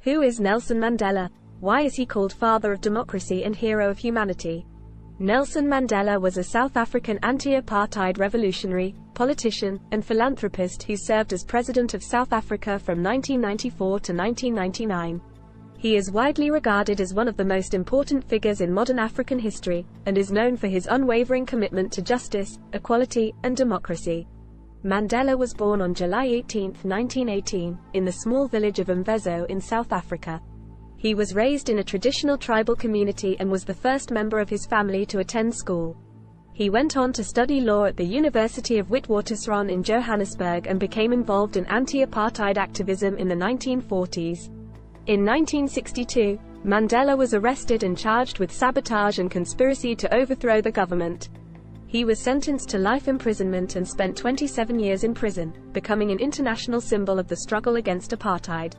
Who is Nelson Mandela? Why is he called Father of Democracy and Hero of Humanity? Nelson Mandela was a South African anti-apartheid revolutionary, politician, and philanthropist who served as President of South Africa from 1994 to 1999. He is widely regarded as one of the most important figures in modern African history, and is known for his unwavering commitment to justice, equality, and democracy. Mandela was born on July 18, 1918, in the small village of Mvezo in South Africa. He was raised in a traditional tribal community and was the first member of his family to attend school. He went on to study law at the University of Witwatersrand in Johannesburg and became involved in anti-apartheid activism in the 1940s. In 1962, Mandela was arrested and charged with sabotage and conspiracy to overthrow the government. He was sentenced to life imprisonment and spent 27 years in prison, becoming an international symbol of the struggle against apartheid.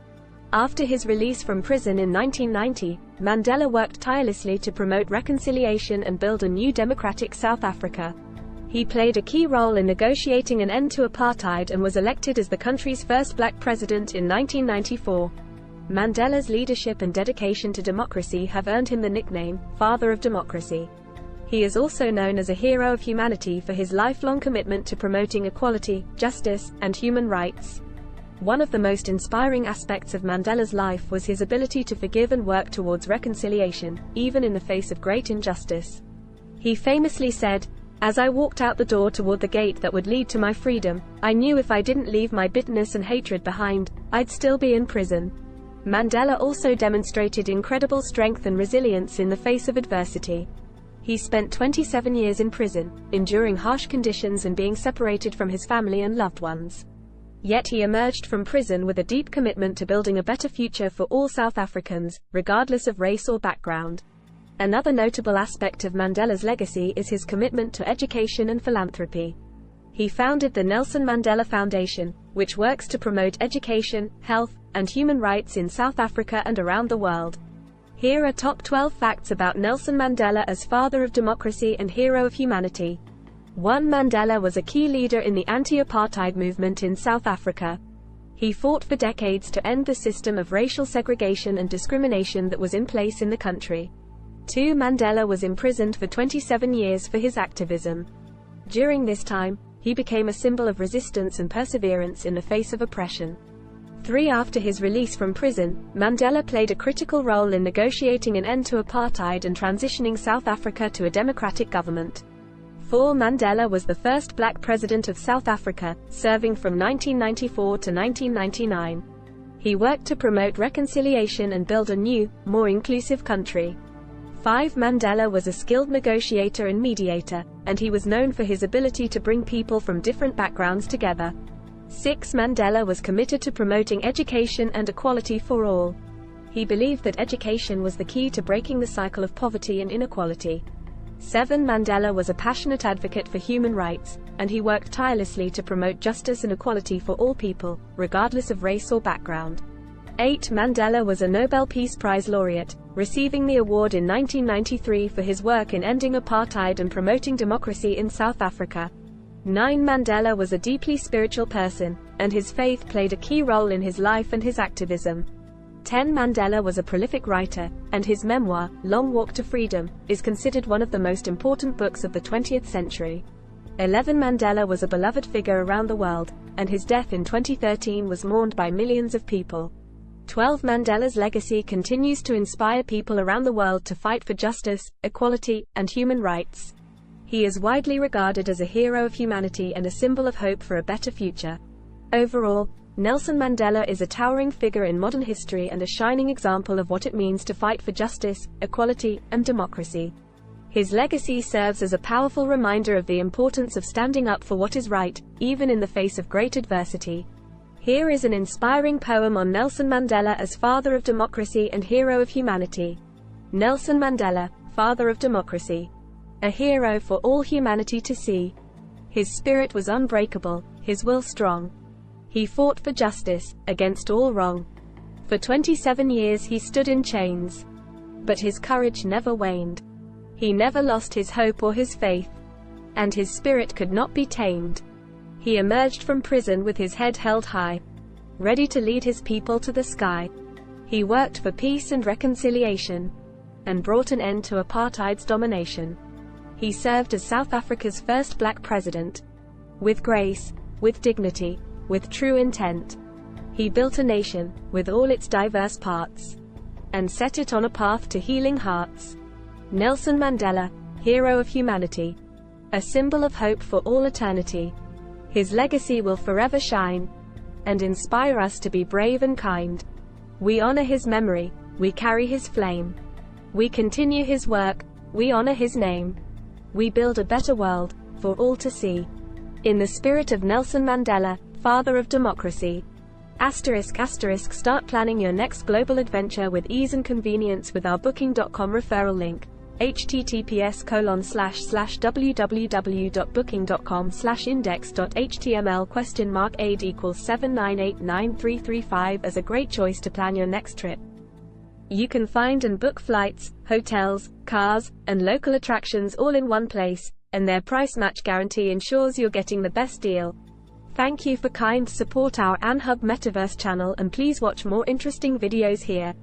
After his release from prison in 1990, Mandela worked tirelessly to promote reconciliation and build a new democratic South Africa. He played a key role in negotiating an end to apartheid and was elected as the country's first black president in 1994. Mandela's leadership and dedication to democracy have earned him the nickname, Father of Democracy. He is also known as a hero of humanity for his lifelong commitment to promoting equality, justice, and human rights. One of the most inspiring aspects of Mandela's life was his ability to forgive and work towards reconciliation, even in the face of great injustice. He famously said, "As I walked out the door toward the gate that would lead to my freedom, I knew if I didn't leave my bitterness and hatred behind, I'd still be in prison." Mandela also demonstrated incredible strength and resilience in the face of adversity. He spent 27 years in prison, enduring harsh conditions and being separated from his family and loved ones. Yet he emerged from prison with a deep commitment to building a better future for all South Africans, regardless of race or background. Another notable aspect of Mandela's legacy is his commitment to education and philanthropy. He founded the Nelson Mandela Foundation, which works to promote education, health, and human rights in South Africa and around the world. Here are top 12 facts about Nelson Mandela as Father of Democracy and Hero of Humanity. 1. Mandela was a key leader in the anti-apartheid movement in South Africa. He fought for decades to end the system of racial segregation and discrimination that was in place in the country. 2. Mandela was imprisoned for 27 years for his activism. During this time, he became a symbol of resistance and perseverance in the face of oppression. 3. After his release from prison, Mandela played a critical role in negotiating an end to apartheid and transitioning South Africa to a democratic government. 4. Mandela was the first black president of South Africa, serving from 1994 to 1999. He worked to promote reconciliation and build a new, more inclusive country. 5. Mandela was a skilled negotiator and mediator, and he was known for his ability to bring people from different backgrounds together. 6. Mandela was committed to promoting education and equality for all. He believed that education was the key to breaking the cycle of poverty and inequality. 7. Mandela was a passionate advocate for human rights, and he worked tirelessly to promote justice and equality for all people, regardless of race or background. 8. Mandela was a Nobel Peace Prize laureate, receiving the award in 1993 for his work in ending apartheid and promoting democracy in South Africa. 9. Mandela was a deeply spiritual person, and his faith played a key role in his life and his activism. 10. Mandela was a prolific writer, and his memoir, Long Walk to Freedom, is considered one of the most important books of the 20th century. 11. Mandela was a beloved figure around the world, and his death in 2013 was mourned by millions of people. 12. Mandela's legacy continues to inspire people around the world to fight for justice, equality, and human rights. He is widely regarded as a hero of humanity and a symbol of hope for a better future. Overall, Nelson Mandela is a towering figure in modern history and a shining example of what it means to fight for justice, equality, and democracy. His legacy serves as a powerful reminder of the importance of standing up for what is right, even in the face of great adversity. Here is an inspiring poem on Nelson Mandela as Father of Democracy and Hero of Humanity. Nelson Mandela, Father of Democracy. A hero for all humanity to see. His spirit was unbreakable, his will strong. He fought for justice, against all wrong. For 27 years he stood in chains. But his courage never waned. He never lost his hope or his faith. And his spirit could not be tamed. He emerged from prison with his head held high, ready to lead his people to the sky. He worked for peace and reconciliation, and brought an end to apartheid's domination. He served as South Africa's first black president. With grace, with dignity, with true intent. He built a nation, with all its diverse parts, and set it on a path to healing hearts. Nelson Mandela, hero of humanity. A symbol of hope for all eternity. His legacy will forever shine, and inspire us to be brave and kind. We honor his memory, we carry his flame. We continue his work, we honor his name. We build a better world, for all to see. In the spirit of Nelson Mandela, father of democracy. ****, start planning your next global adventure with ease and convenience with our Booking.com referral link. https://www.booking.com/index.html $aid=7989335 as a great choice to plan your next trip. You can find and book flights, hotels, cars, and local attractions all in one place, and their price match guarantee ensures you're getting the best deal. Thank you for kind support our AnHub Metaverse channel, and please watch more interesting videos here.